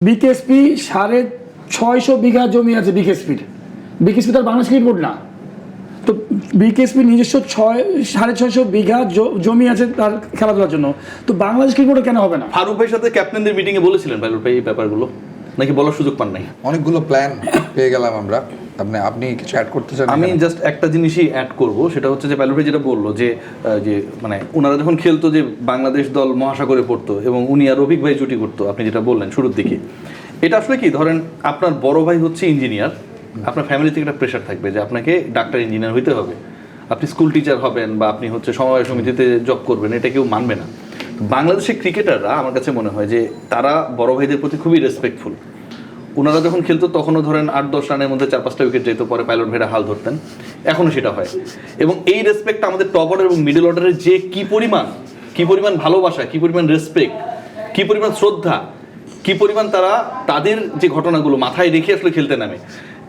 BKSP 650 বিঘা জমি আছে বিকেএসপির। BKSP তার বাংলাদেশ ক্রিকেট বোর্ড না, তো বিকেএসপি নিজস্ব 650 বিঘা জমি আছে তার খেলাধুলার জন্য, তো বাংলাদেশ ক্রিকেট বোর্ডে কেন হবে না? ফারুক ভাইয়ের সাথে ক্যাপ্টেনদের মিটিংয়ে বলেছিলেন পাইলট ভাই এই ব্যাপারগুলো, নাকি বলার সুযোগ পান নাই? অনেকগুলো প্ল্যান পেয়ে গেলাম আমরা। আপনি কিছু অ্যাড করতে চান? আমি জাস্ট একটা জিনিসই অ্যাড করব, সেটা হচ্ছে যে পাইলট ভাই যেটা বললো যে মানে ওনারা যখন খেলতো যে বাংলাদেশ দল মহাসাগরে পড়তো এবং উনি আর রফিক ভাই জুটি করতো, আপনি যেটা বললেন শুরুর দিকে, এটা আসলে কি ধরেন আপনার বড় ভাই হচ্ছে ইঞ্জিনিয়ার, আপনার ফ্যামিলি থেকে একটা প্রেশার থাকবে যে আপনাকে ডাক্তার ইঞ্জিনিয়ার হইতে হবে, আপনি স্কুল টিচার হবেন বা আপনি হচ্ছে সমবায় সমিতিতে জব করবেন, এটা কেউ মানবে না। বাংলাদেশের ক্রিকেটাররা আমার কাছে মনে হয় যে তারা বড় ভাইদের প্রতি খুবই রেসপেক্টফুল। ওনারা যখন খেলতো তখনও ধরেন 8-10 রানের মধ্যে 4-5টা উইকেট যেত, পরে পাইলট ভাইরা হাল ধরতেন, এখনও সেটা হয়। এবং এই রেসপেক্টটা আমাদের টপ অর্ডার এবং মিডল অর্ডারের যে কি পরিমাণ ভালোবাসা, কি পরিমাণ রেসপেক্ট, কি পরিমাণ শ্রদ্ধা, কি পরিমাণ তারা তাদের যে ঘটনাগুলো মাথায় রেখে আসলে খেলতে নামে,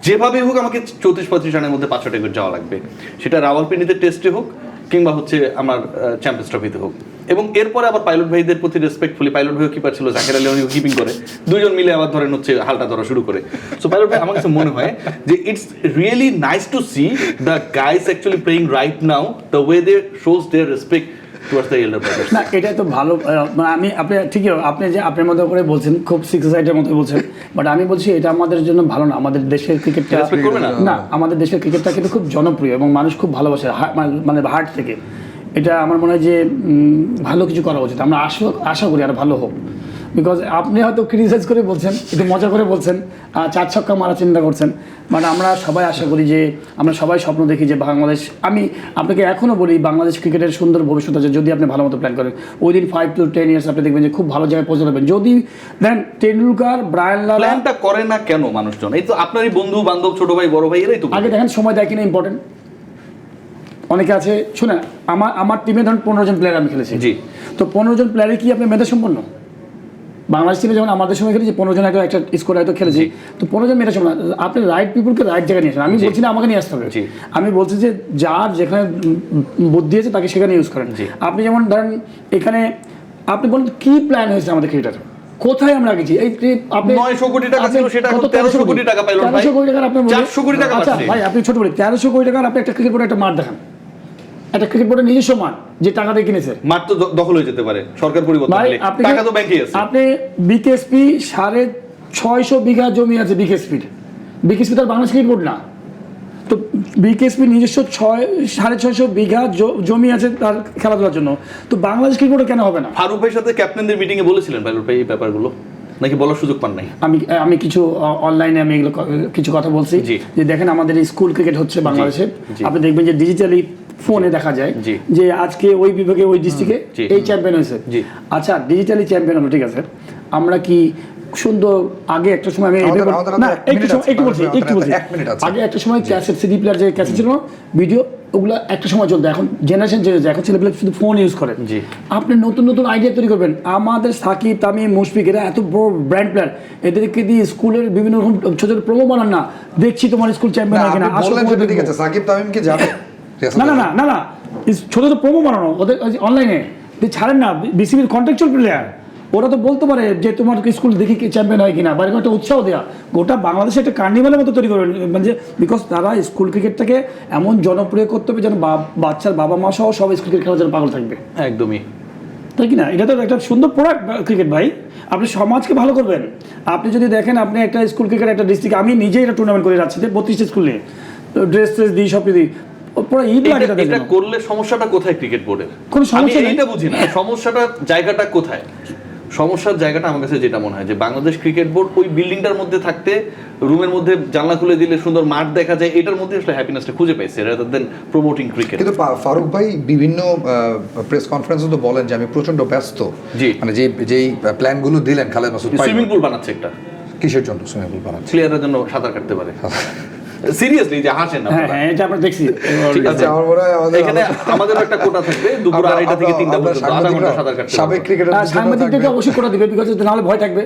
যেভাবেই হোক আমাকে 34-35 রানের মধ্যে 500টা উইকেট যাওয়া লাগবে, সেটা রাওয়ালপিন্ডিতে টেস্টে হোক কিংবা হচ্ছে আমার চ্যাম্পিয়ন্স ট্রফিতে হোক। এবং এরপরে আবার পাইলট ভাইদের প্রতি রেসপেক্টফুলি, পাইলট ভাইও কিপার ছিল, জাকের আলী উনি কিপিং করে, দুজন মিলে আবার ধরেন হচ্ছে হালটা ধরা শুরু করে। সো পাইলট ভাই আমার কাছে মনে হয় যে it's really nice to see the guys actually playing right now, the way they shows their respect towards the elder brothers. না, এটা তো ভালো, মানে আপনি ঠিকই, আপনি যে আপনার মতো করে বলছেন, খুব সিক্স সাইডের মতো বলছেন, বাট আমি বলছি এটা আমাদের জন্য ভালো না। আমাদের দেশের ক্রিকেটটা না, আমাদের দেশের ক্রিকেটটা কিন্তু খুব জনপ্রিয় এবং মানুষ খুব ভালোবাসে, মানে হার্ট থেকে। এটা আমার মনে হয় যে ভালো কিছু করা উচিত। আমরা আশা করি আর ভালো হোক, বিকজ আপনি হয়তো ক্রিটিসাইজ করে বলছেন, একটু মজা করে বলছেন, 4 ছক্কা মারা চিন্তা করছেন, বাট আমরা সবাই আশা করি যে, আমরা সবাই স্বপ্ন দেখি যে বাংলাদেশ, আমি আপনাকে এখনও বলি বাংলাদেশ ক্রিকেটের সুন্দর ভবিষ্যৎ আছে যদি আপনি ভালো মতো প্ল্যান করেন। উইদিন 5 to 10 ইয়ার্স আপনি দেখবেন যে খুব ভালো জায়গায় পৌঁছে যাবেন। যদি দেন টেন্ডুলকার, ব্রায়ান লারা প্ল্যানটা করে না কেন মানুষজন? এই তো আপনারই বন্ধু বান্ধব, ছোট ভাই বড় ভাই, এরাই তো আগে দেখেন সময় দেয় কিনা ইম্পর্টেন্ট। অনেকে আছে, শুনেন, আমার টিমে ধরুন 15 জন প্লেয়ার আমি খেলেছি, জি, তো 15 জন প্লেয়ারে কি আপনি মেধা সম্পন্ন? বাংলাদেশ টিমে যেমন আমাদের সময় খেলেছি 15 জন একটা স্কোর হয়তো খেলেছি, তো 15 জন মেধা সম্পন্ন। আপনি রাইট পিপুলকে রাইট জায়গায় নিয়ে আসেন। আমি বলছি না আমাকে নিয়ে আসতে হবে, আমি বলছি যে যার যেখানে বুদ্ধি আছে তাকে সেখানে ইউজ করেন। আপনি যেমন ধরেন এখানে আপনি বলুন কি প্ল্যান হয়েছে আমাদের ক্রিকেটার, কোথায় আমরা গেছি? এই আপনি 900 কোটি টাকা ছিল, সেটা 1300 কোটি টাকা পাইলো ভাই। 1300 কোটি টাকা আপনি 400 কোটি টাকা আচ্ছা ভাই, আপনি ছোট বলি 1300 কোটি টাকার আপনি একটা ক্রিকেট বোর্ডে একটা মাঠ দেখান, একটা ক্রিকেট বোর্ডের নিজস্ব মাঠ যে টাকা দিয়ে কিনেছে, মাঠ তো দখল হয়ে যেতে পারে সরকার পরিবর্তন হলে, টাকা তো ব্যাংকে আছে। আপনি বিকেএসপি 650 বিঘা জমি আছে বিকেএসপির। বিকেএসপি তার বাংলাদেশ ক্রিকেট বোর্ড না, তো বিকেএসপি নিজস্ব 650 বিঘা জমি আছে তার খেলাধুলার জন্য, তো বাংলাদেশ ক্রিকেট বোর্ডে কেন হবে না? ফারুক ভাইয়ের সাথে ক্যাপ্টেনদের মিটিংয়ে বলেছিলেন পাইলট ভাই এই ব্যাপারগুলো, নাকি বলার সুযোগ পান নাই? আমি কিছু অনলাইনে আমি এগুলো কিছু কথা বলছি যে দেখেন আমাদের স্কুল ক্রিকেট হচ্ছে বাংলাদেশে, আপনি দেখবেন যে ডিজিটালি ফোনে দেখা যায় যে আজকে ওই বিভাগে ওই ডিস্ট্রিক্টে এই চ্যাম্পিয়ন হয়েছে। আচ্ছা, ডিজিটালি চ্যাম্পিয়ন হলো, ঠিক আছে, আমরা কি সুন্দর আগে একটা সময় আমি একটু বলছি আগে একটা সময় ক্যাসেট সিডি প্লেয়ার যে ক্যাসেট ছিল ভিডিও, ওগুলো একটা সময় চলতো, এখন জেনারেশন চেঞ্জ হয়েছে, এখন ছেলেপেলে শুধু ফোন ইউজ করে। আপনি নতুন নতুন আইডিয়া তৈরি করবেন। আমাদের সাকিব, তামিম, মুশফিক এরা এত বড় ব্র্যান্ড প্লেয়ার, এদেরকে দিয়ে স্কুলের বিভিন্ন রকম ছোট ছোট প্রোমো বানান না, দেখছি তোমার স্কুল চ্যাম্পিয়ন হয় কিনা। সাকিব তামিম কি যাবে? না না না না না, ছোট ছোট প্রোমো বানানো ওদের অনলাইনে ছাড়েন না, বিসিবির কন্ট্রাকচুয়াল প্লেয়ার, ওরা তো বলতে পারে যে তোমার স্কুল দেখি চ্যাম্পিয়ন হয় কিনা, বা এরকম একটা উৎসাহ দেওয়া, গোটা বাংলাদেশে একটা কার্নিভালের মতো তৈরি করবেন, মানে বিকজ তারা স্কুল ক্রিকেটটাকে এমন জনপ্রিয় করতে হবে যেন বাচ্চার বাবা মা সহ সব স্কুল ক্রিকেট খেলার জন্য পাগল থাকবে। একদমই তাই কি না? এটা তো একটা সুন্দর প্রোডাক্ট ক্রিকেট ভাই, আপনি সমাজকে ভালো করবেন। আপনি যদি দেখেন আপনি একটা স্কুল ক্রিকেট একটা ডিস্ট্রিক্ট, আমি নিজেই একটা টুর্নামেন্ট করে যাচ্ছি 32টা স্কুলে, ড্রেস দিই, সব দিই, এটা করলে সমস্যাটা কোথায় ক্রিকেট বোর্ডের? কোনো সমস্যা নেই, এটা বুঝি না সমস্যাটা জায়গাটা কোথায়। সমস্যার জায়গাটা আমার কাছে যেটা মনে হয় যে বাংলাদেশ ক্রিকেট বোর্ড ওই বিল্ডিংটার মধ্যে থাকতে, রুমের মধ্যে জানলা খুলে দিলে সুন্দর মাঠ দেখা যায়, এটার মধ্যে আসলে হ্যাপিনেসটা খুঁজে পাইছে রাদার দেন প্রমোটিং ক্রিকেট। কিন্তু ফারুক ভাই বিভিন্ন প্রেস কনফারেন্সে তো বলেন যে আমি প্রচন্ড ব্যস্ত, মানে যেই প্ল্যানগুলো দিলেন খালেদ মাসুদ সুইমিং পুল বানাচ্ছে একটা, কিসের জন্য সুইমিং পুল বানাচ্ছে? প্লেয়ারদের জন্য সাঁতার কাটতে পারে। সিরিয়াসলি যে হাসেন না, হ্যাঁ এটা আমরা দেখছি। ঠিক আছে, আমার মনে হয় এখানে আমাদের একটা কোটা থাকবে, দুপুর 2:30 থেকে 3টা পর্যন্ত আধা ঘন্টা সাঁতার কাটতে। সাবেক ক্রিকেটার সাংবাদিকদেরকে অবশ্যই কোটা দিবে, বিকজ নাহলে ভয় থাকবে।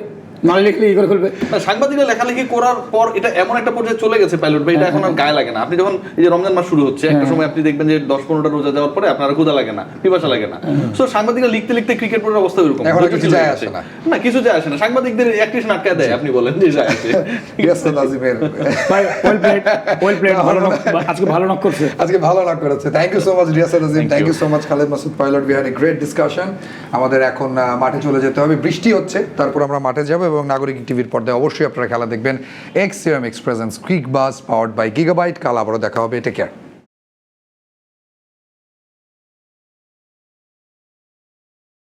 না লিখলে ই করে ফেলবে। না, সাংবাদিকরা লেখালেখি করার পর এটা এমন একটা পর্যায়ে চলে গেছে পাইলট ভাই, এটা এখন আর গায়ে লাগে না। আপনি যখন এই যে রমজান মাস শুরু হচ্ছে, একটা সময় আপনি দেখবেন যে 10-15টা রোজা দেওয়ার পরে আপনার আর ক্ষুধা লাগে না, পিপাসা লাগে না। সো সাংবাদিকরা লিখতে লিখতে ক্রিকেট বোর্ডের অবস্থা এরকম, এখন কিছু যায় আসে না। না কিছু যায় আসে না, সাংবাদিকদের অ্যাক্টিভিশন আটকায় দেয়, আপনি বলেন যে যায় আসে। রিয়াসাত আজিমের ভাই ওয়েল প্লেড, ভালো knock, আজকে ভালো knock করছে। আজকে ভালো না করেছে। Thank you so much Riasat Azim, thank you so much Khaled Masud Pilot. We had a great discussion. আমাদের এখন মাঠে চলে যেতে হবে, বৃষ্টি হচ্ছে, তারপর আমরা মাঠে যাব এবং নাগরিক টিভির পর্দায় অবশ্যই আপনারা খেলা দেখবেন। এক্সিএম experience quick bus powered by Gigabyte. কাল আবারও দেখা হবে, টেক কেয়ার।